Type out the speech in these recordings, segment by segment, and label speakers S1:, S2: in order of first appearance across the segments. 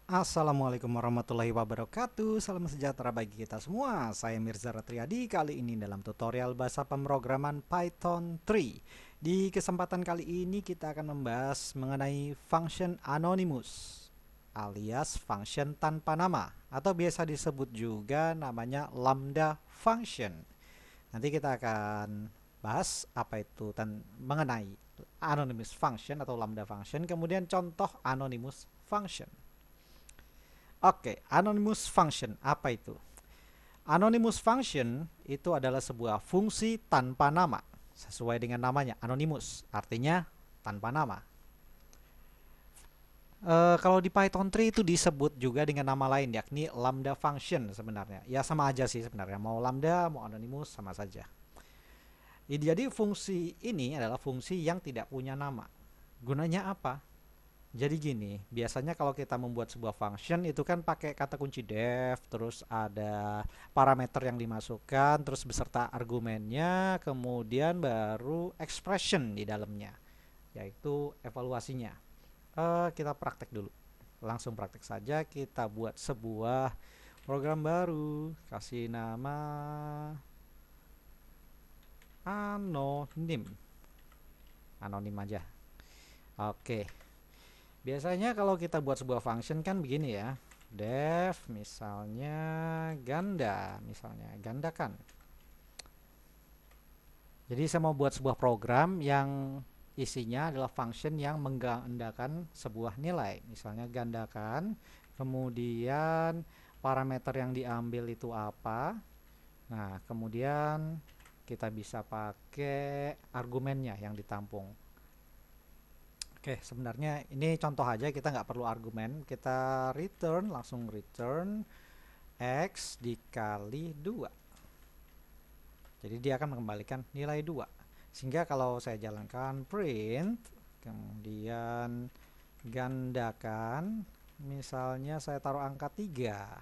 S1: Assalamualaikum warahmatullahi wabarakatuh. Salam sejahtera bagi kita semua. Saya Mirza Ratriadi. Kali ini dalam tutorial bahasa pemrograman Python 3. Di kesempatan kali ini kita akan membahas mengenai function anonymous alias function tanpa nama, atau biasa disebut juga namanya lambda function. Nanti kita akan bahas apa itu mengenai anonymous function atau lambda function, kemudian contoh anonymous function. Oke, anonymous function apa itu? Anonymous function itu adalah sebuah fungsi tanpa nama, sesuai dengan namanya, anonymous, artinya tanpa nama. Kalau di Python 3 itu disebut juga dengan nama lain, yakni lambda function sebenarnya. Ya sama aja sih sebenarnya, mau lambda, mau anonymous sama saja. Jadi fungsi ini adalah fungsi yang tidak punya nama. Gunanya apa? Jadi gini, biasanya kalau kita membuat sebuah function itu kan pakai kata kunci def, terus ada parameter yang dimasukkan, terus beserta argumennya, kemudian baru expression di dalamnya, yaitu evaluasinya. Kita praktek dulu. Langsung praktek saja, kita buat sebuah program baru, kasih nama anonim. Anonim aja. Oke. Biasanya kalau kita buat sebuah function kan begini ya. Def misalnya ganda, misalnya gandakan. Jadi saya mau buat sebuah program yang isinya adalah function yang menggandakan sebuah nilai. Misalnya gandakan, kemudian parameter yang diambil itu apa. Nah, kemudian kita bisa pakai argumennya yang ditampung. Oke, sebenarnya ini contoh aja, kita nggak perlu argumen, kita langsung return x dikali 2. Jadi dia akan mengembalikan nilai 2. Sehingga kalau saya jalankan print, kemudian gandakan, misalnya saya taruh angka 3.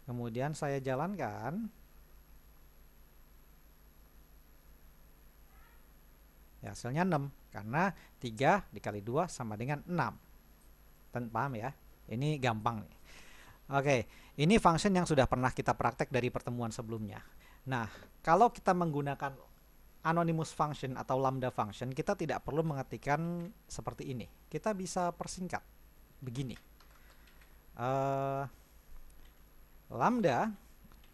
S1: Kemudian saya jalankan, ya hasilnya 6. Karena 3 dikali 2 sama dengan 6. Paham ya? Ini gampang nih. Oke, ini function yang sudah pernah kita praktek dari pertemuan sebelumnya. Nah, kalau kita menggunakan anonymous function atau lambda function, kita tidak perlu mengetikkan seperti ini. Kita bisa persingkat begini. Lambda,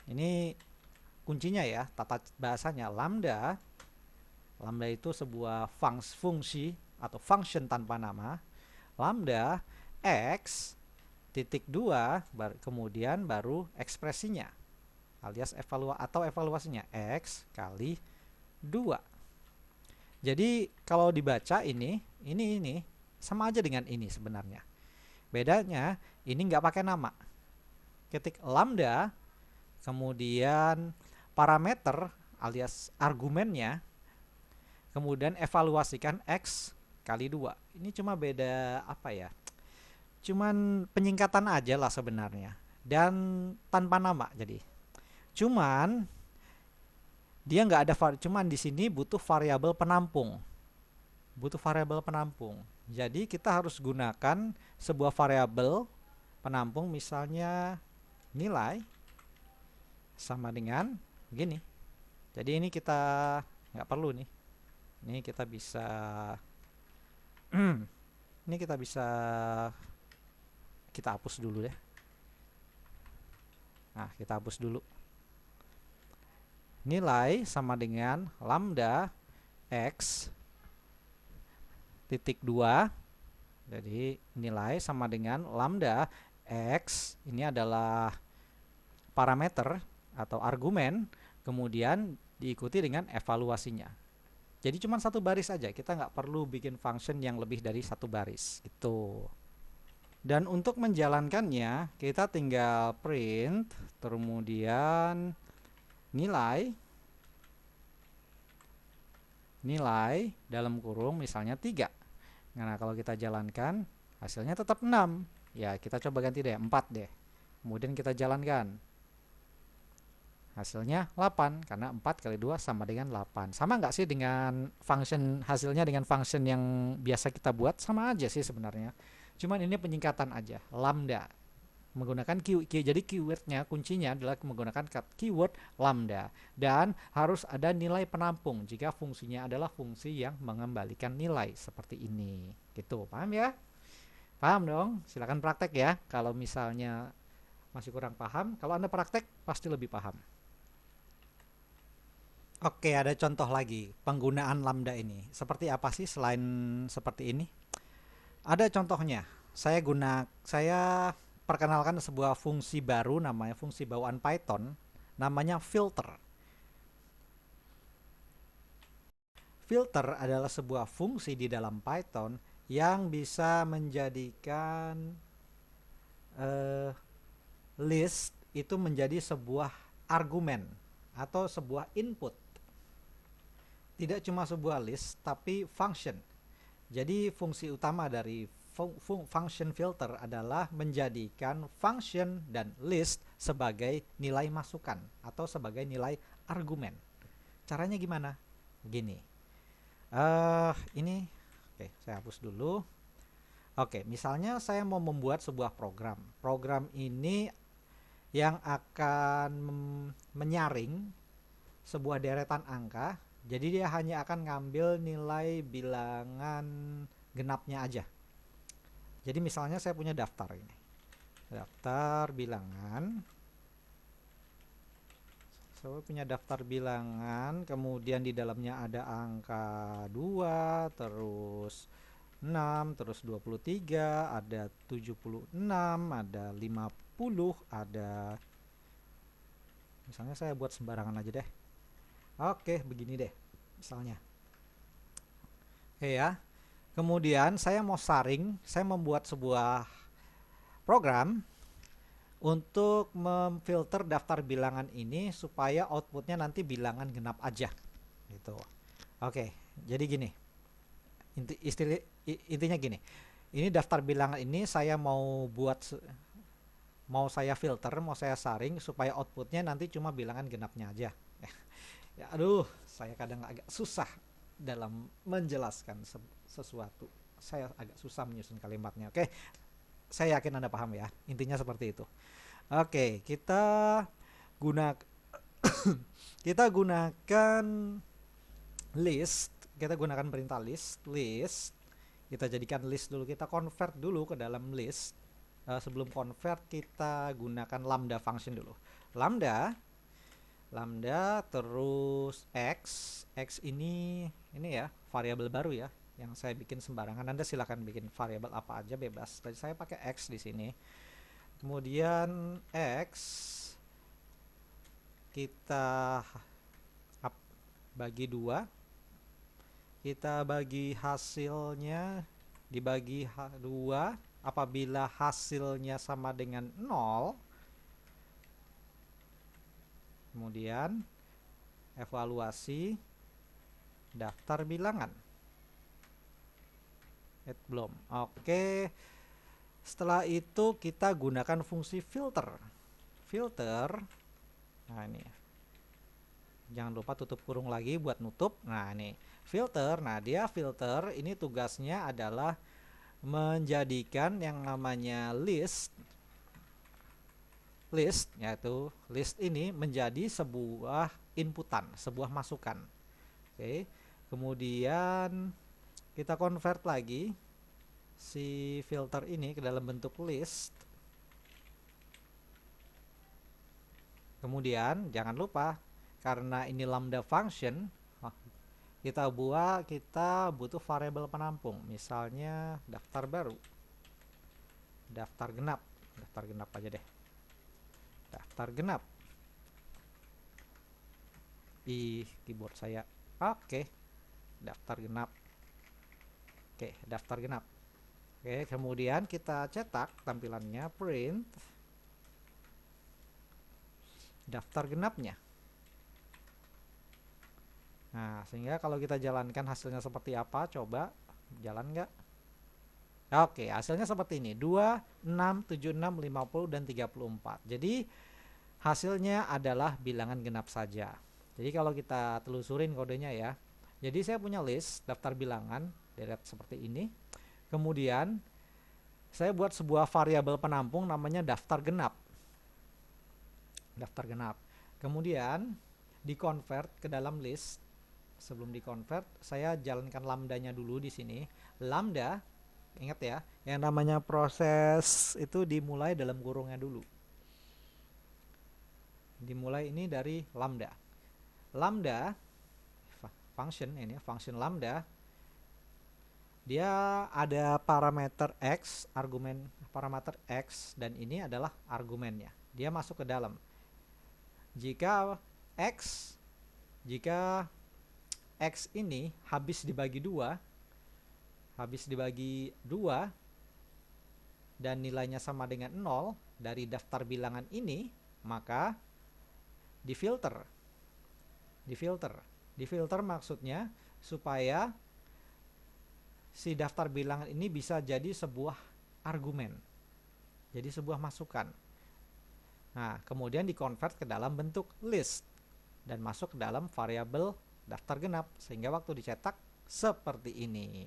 S1: ini kuncinya ya, tata bahasanya lambda. Lambda itu sebuah fungsi atau function tanpa nama. Lambda x titik 2 kemudian baru ekspresinya alias evaluasinya x kali 2. Jadi kalau dibaca ini sama aja dengan ini sebenarnya. Bedanya ini nggak pakai nama. Ketik lambda kemudian parameter alias argumennya, kemudian evaluasikan x kali 2. Ini cuma beda apa ya? Cuman penyingkatan aja lah sebenarnya. Dan tanpa nama jadi. Cuman dia nggak ada cuman di sini butuh variabel penampung. Butuh variabel penampung. Jadi kita harus gunakan sebuah variabel penampung, misalnya nilai sama dengan gini. Jadi ini kita nggak perlu nih. Ini kita bisa kita hapus dulu ya. Nah, kita hapus dulu. Nilai sama dengan lambda x titik 2. Jadi nilai sama dengan lambda x, ini adalah parameter atau argumen, kemudian diikuti dengan evaluasinya. Jadi cuma satu baris aja, kita nggak perlu bikin function yang lebih dari satu baris gitu. Dan untuk menjalankannya kita tinggal print, kemudian nilai dalam kurung misalnya 3. Nah kalau kita jalankan hasilnya tetap 6. Ya kita coba ganti deh, 4 deh. Kemudian kita jalankan, hasilnya 8 karena 4 kali 2 sama dengan 8. Sama nggak sih dengan function hasilnya dengan function yang biasa kita buat? Sama aja sih sebenarnya. Cuman ini penyingkatan aja, lambda. Menggunakan jadi keywordnya, kuncinya adalah menggunakan keyword lambda, dan harus ada nilai penampung jika fungsinya adalah fungsi yang mengembalikan nilai seperti ini. Gitu, paham ya? Paham dong? Silakan praktek ya. Kalau misalnya masih kurang paham, kalau Anda praktek pasti lebih paham. Oke, ada contoh lagi penggunaan lambda ini. Seperti apa sih selain seperti ini? Ada contohnya. Saya perkenalkan sebuah fungsi baru, namanya fungsi bawaan Python, namanya filter. Filter adalah sebuah fungsi di dalam Python yang bisa menjadikan list itu menjadi sebuah argumen atau sebuah input. Tidak cuma sebuah list, tapi function. Jadi fungsi utama dari function filter adalah menjadikan function dan list sebagai nilai masukan atau sebagai nilai argumen. Caranya gimana? Gini. Ini oke, saya hapus dulu. Oke, misalnya saya mau membuat sebuah program. Program ini yang akan menyaring sebuah deretan angka. Jadi dia hanya akan ngambil nilai bilangan genapnya aja. Jadi misalnya saya punya daftar ini. Daftar bilangan. Saya punya daftar bilangan, kemudian di dalamnya ada angka 2, terus 6, terus 23, ada 76, ada 50, ada, misalnya saya buat sembarangan aja deh. Oke, begini deh misalnya. Oke ya. Kemudian saya mau saring, saya membuat sebuah program untuk memfilter daftar bilangan ini supaya outputnya nanti bilangan genap aja gitu. Oke, jadi gini, intinya gini, ini daftar bilangan ini saya mau saya filter, mau saya saring supaya outputnya nanti cuma bilangan genapnya aja. Ya, aduh, saya kadang agak susah dalam menjelaskan sesuatu. Saya agak susah menyusun kalimatnya. Oke, saya yakin Anda paham ya. Intinya seperti itu. Oke, kita gunakan list. Kita gunakan perintah list. Kita jadikan list dulu. Kita convert dulu ke dalam list. Sebelum convert, kita gunakan lambda function dulu. Lambda terus x ini ya variabel baru ya yang saya bikin sembarangan. Anda silakan bikin variabel apa aja, bebas. Tadi saya pakai x di sini. Kemudian x kita bagi 2, kita bagi hasilnya dibagi 2 apabila hasilnya sama dengan 0. Kemudian evaluasi daftar bilangan. Belum. Oke. Setelah itu kita gunakan fungsi filter. Nah ini. Jangan lupa tutup kurung lagi buat nutup. Nah ini filter. Nah dia filter ini tugasnya adalah menjadikan yang namanya list, yaitu list ini menjadi sebuah inputan, sebuah masukan. Oke. Kemudian kita convert lagi si filter ini ke dalam bentuk list. Kemudian jangan lupa, karena ini lambda function, kita butuh variabel penampung, misalnya daftar baru, daftar genap aja deh, daftar genap. Keyboard saya. Oke, daftar genap. Oke, daftar genap. Oke, kemudian kita cetak tampilannya, print daftar genapnya. Nah, sehingga kalau kita jalankan hasilnya seperti apa, coba jalan nggak? Oke, hasilnya seperti ini, 2, 6, 7, 6, 50, dan 34. Jadi hasilnya adalah bilangan genap saja. Jadi kalau kita telusurin kodenya ya, jadi saya punya list daftar bilangan deret seperti ini. Kemudian Saya buat sebuah variabel penampung namanya daftar genap. Daftar genap. Kemudian dikonvert ke dalam list. Sebelum dikonvert, saya jalankan lambdanya dulu di sini. Lambda, ingat ya, yang namanya proses itu dimulai dalam kurungnya dulu. Dimulai ini dari lambda. Lambda function ini, function lambda, dia ada parameter x, argumen parameter x, dan ini adalah argumennya. Dia masuk ke dalam. Jika x ini habis dibagi 2 dan nilainya sama dengan 0 dari daftar bilangan ini, maka difilter. Difilter maksudnya supaya si daftar bilangan ini bisa jadi sebuah argumen, jadi sebuah masukan. Nah, kemudian dikonvert ke dalam bentuk list dan masuk ke dalam variabel daftar genap, sehingga waktu dicetak seperti ini.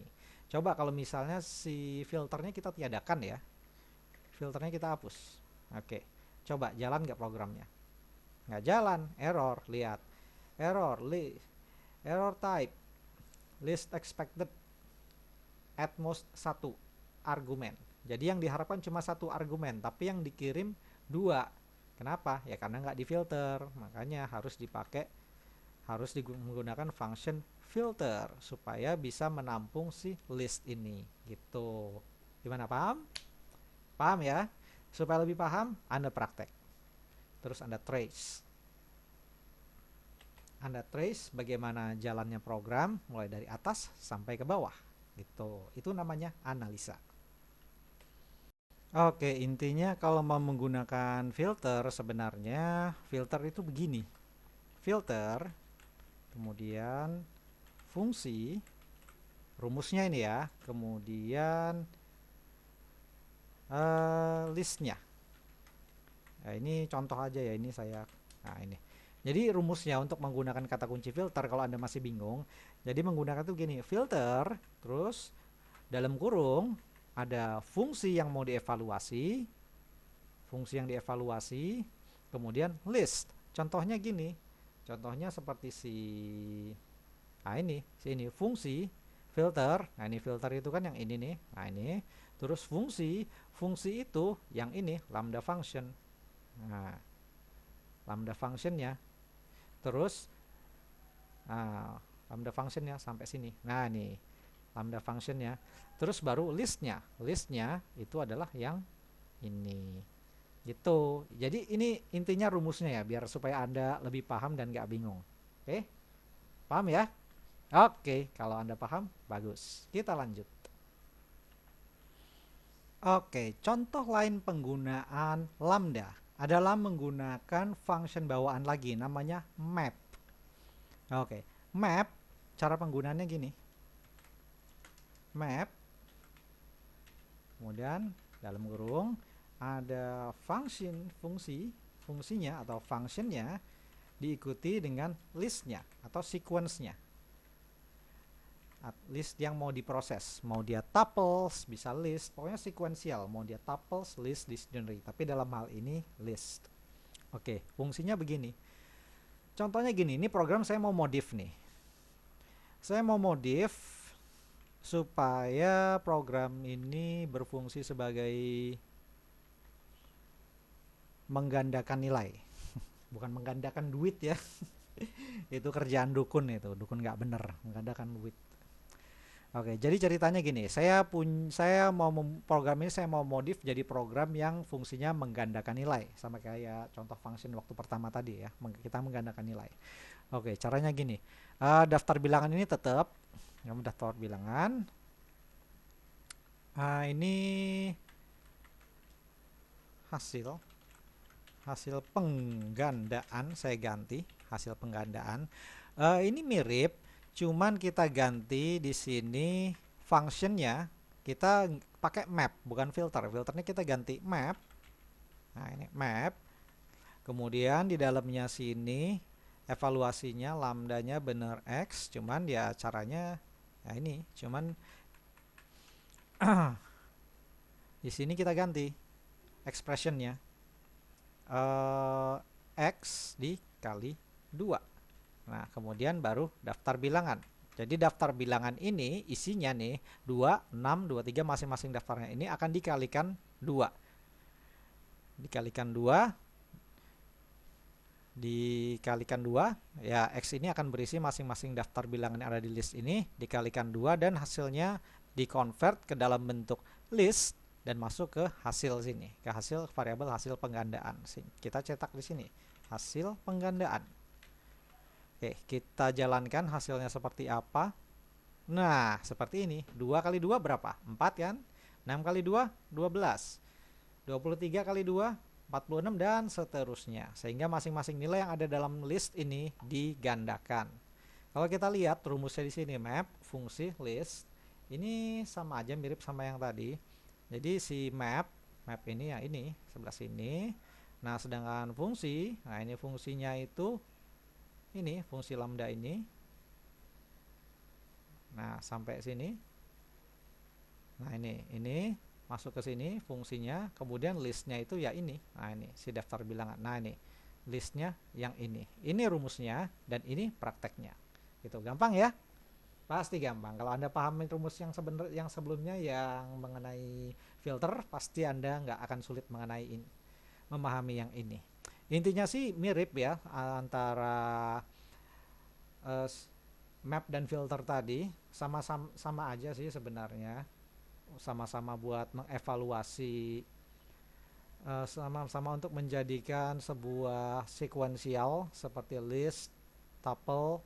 S1: Coba kalau misalnya si filternya kita tiadakan ya, filternya kita hapus. Oke, coba jalan nggak programnya? Nggak jalan, error. Lihat, error type list expected at most 1 argumen. Jadi yang diharapkan cuma 1 argumen, tapi yang dikirim 2. Kenapa? Ya karena nggak difilter, makanya harus menggunakan function filter supaya bisa menampung si list ini gitu. Gimana, paham? Paham ya? Supaya lebih paham, Anda praktek. Terus Anda trace. Anda trace bagaimana jalannya program mulai dari atas sampai ke bawah gitu. Itu namanya analisa. Oke, intinya kalau mau menggunakan filter, sebenarnya filter itu begini. Filter, kemudian fungsi, rumusnya ini ya, kemudian listnya. Nah, ini contoh aja ya, ini saya, nah ini. Jadi rumusnya untuk menggunakan kata kunci filter, kalau Anda masih bingung, jadi menggunakan tuh gini, filter, terus dalam kurung ada fungsi yang mau dievaluasi, kemudian list. Contohnya gini, contohnya seperti ini fungsi filter. Nah, ini filter itu kan yang ini nih. Nah, ini terus fungsi itu yang ini lambda function. Nah, lambda functionnya terus lambda functionnya sampai sini. Nah, nih lambda functionnya, terus baru listnya itu adalah yang ini gitu. Jadi ini intinya rumusnya ya, biar supaya Anda lebih paham dan gak bingung. Oke, paham ya? Oke, kalau Anda paham, bagus. Kita lanjut. Oke, contoh lain penggunaan lambda adalah menggunakan function bawaan lagi, namanya map. Oke, map, cara penggunaannya gini. Map, kemudian dalam kurung ada fungsinya atau functionnya diikuti dengan listnya atau sequence-nya, list yang mau diproses, mau dia tuples bisa list, pokoknya sequential, mau dia tuples, list, dictionary, tapi dalam hal ini list. Oke, fungsinya begini, contohnya gini, ini program saya mau modif nih, saya mau modif supaya program ini berfungsi sebagai menggandakan nilai. Bukan menggandakan duit ya. Itu kerjaan dukun, itu dukun nggak bener, menggandakan duit. Oke, jadi ceritanya gini, program ini saya mau modif jadi program yang fungsinya menggandakan nilai, sama kayak contoh function waktu pertama tadi ya, kita menggandakan nilai. Oke, caranya gini, daftar bilangan ini tetap daftar bilangan. Ini hasil penggandaan, saya ganti hasil penggandaan. Ini mirip, cuman kita ganti di sini functionnya kita pakai map, bukan filter. Filternya kita ganti map. Nah, ini map. Kemudian di dalamnya sini evaluasinya lambdanya bener x, cuman ya caranya ya ini, cuman Di sini kita ganti expressionnya, X dikali 2. Nah, kemudian baru daftar bilangan. Jadi daftar bilangan ini isinya nih 2, 6, 23 masing-masing daftarnya ini akan dikalikan 2. Dikalikan 2 ya, X ini akan berisi masing-masing daftar bilangan yang ada di list ini dikalikan 2 dan hasilnya dikonvert ke dalam bentuk list dan masuk ke hasil sini, ke hasil variabel hasil penggandaan. Kita cetak di sini hasil penggandaan. Oke, kita jalankan hasilnya seperti apa. Nah, seperti ini. 2 kali 2 berapa? 4 kan? 6 kali 2, 12. 23 kali 2, 46 dan seterusnya. Sehingga masing-masing nilai yang ada dalam list ini digandakan. Kalau kita lihat rumusnya di sini, map, fungsi, list. Ini sama aja, mirip sama yang tadi. Jadi si map ini ya ini, sebelah sini. Nah, sedangkan fungsi, nah ini fungsinya itu ini fungsi lambda ini. Nah, sampai sini. Nah, ini masuk ke sini fungsinya, kemudian listnya itu ya ini. Nah, ini si daftar bilangan. Nah, ini listnya yang ini. Ini rumusnya dan ini prakteknya. Gitu, gampang ya? Pasti gampang. Kalau Anda pahami rumus yang sebelumnya yang mengenai filter, pasti Anda nggak akan sulit memahami yang ini. Intinya sih mirip ya antara map dan filter tadi, sama aja sih sebenarnya. Sama-sama buat mengevaluasi, sama-sama untuk menjadikan sebuah sekuensial seperti list, tuple,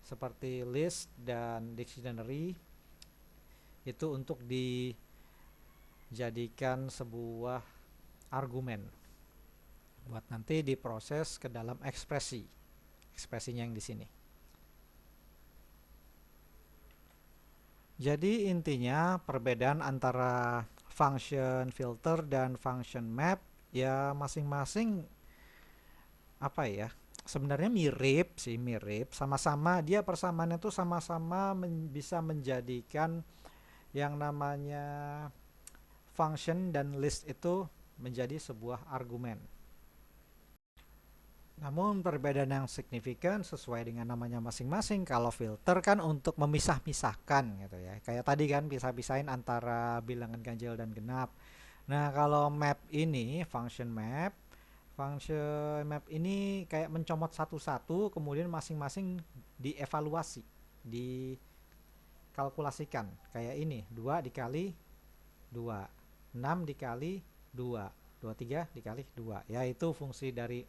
S1: seperti list dan dictionary itu untuk dijadikan sebuah argumen buat nanti diproses ke dalam ekspresinya yang di sini. Jadi intinya perbedaan antara function filter dan function map ya masing-masing apa ya, sebenarnya mirip, sama-sama dia persamaannya tuh sama-sama bisa menjadikan yang namanya function dan list itu menjadi sebuah argumen. Namun perbedaan yang signifikan sesuai dengan namanya masing-masing. Kalau filter kan untuk memisah-misahkan gitu ya. Kayak tadi kan pisah-pisahin antara bilangan ganjil dan genap. Nah, kalau map ini, function map ini kayak mencomot satu-satu, kemudian masing-masing dievaluasi, dikalkulasikan. Kayak ini, 2 dikali 2, 6 dikali 2, 23 dikali 2. Yaitu fungsi dari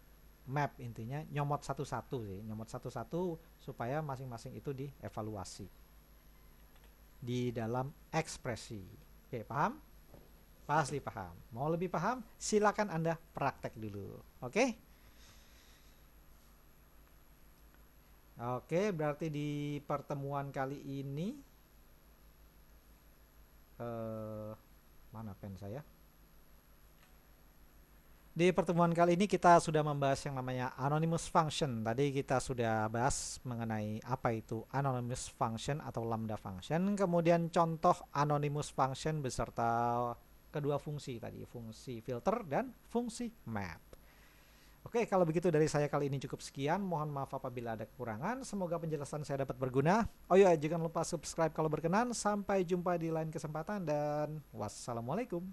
S1: map, intinya nyomot satu-satu sih, nyomot satu-satu supaya masing-masing itu dievaluasi di dalam ekspresi. Oke, paham? Pasti paham. Mau lebih paham? Silakan Anda praktek dulu. Oke? Oke, berarti di pertemuan kali ini mana pen saya? Di pertemuan kali ini kita sudah membahas yang namanya anonymous function. Tadi kita sudah bahas mengenai apa itu anonymous function atau lambda function. Kemudian contoh anonymous function beserta kedua fungsi tadi, fungsi filter dan fungsi map. Oke, kalau begitu dari saya kali ini cukup sekian. Mohon maaf apabila ada kekurangan. Semoga penjelasan saya dapat berguna. Oh ya, jangan lupa subscribe kalau berkenan. Sampai jumpa di lain kesempatan dan wassalamualaikum.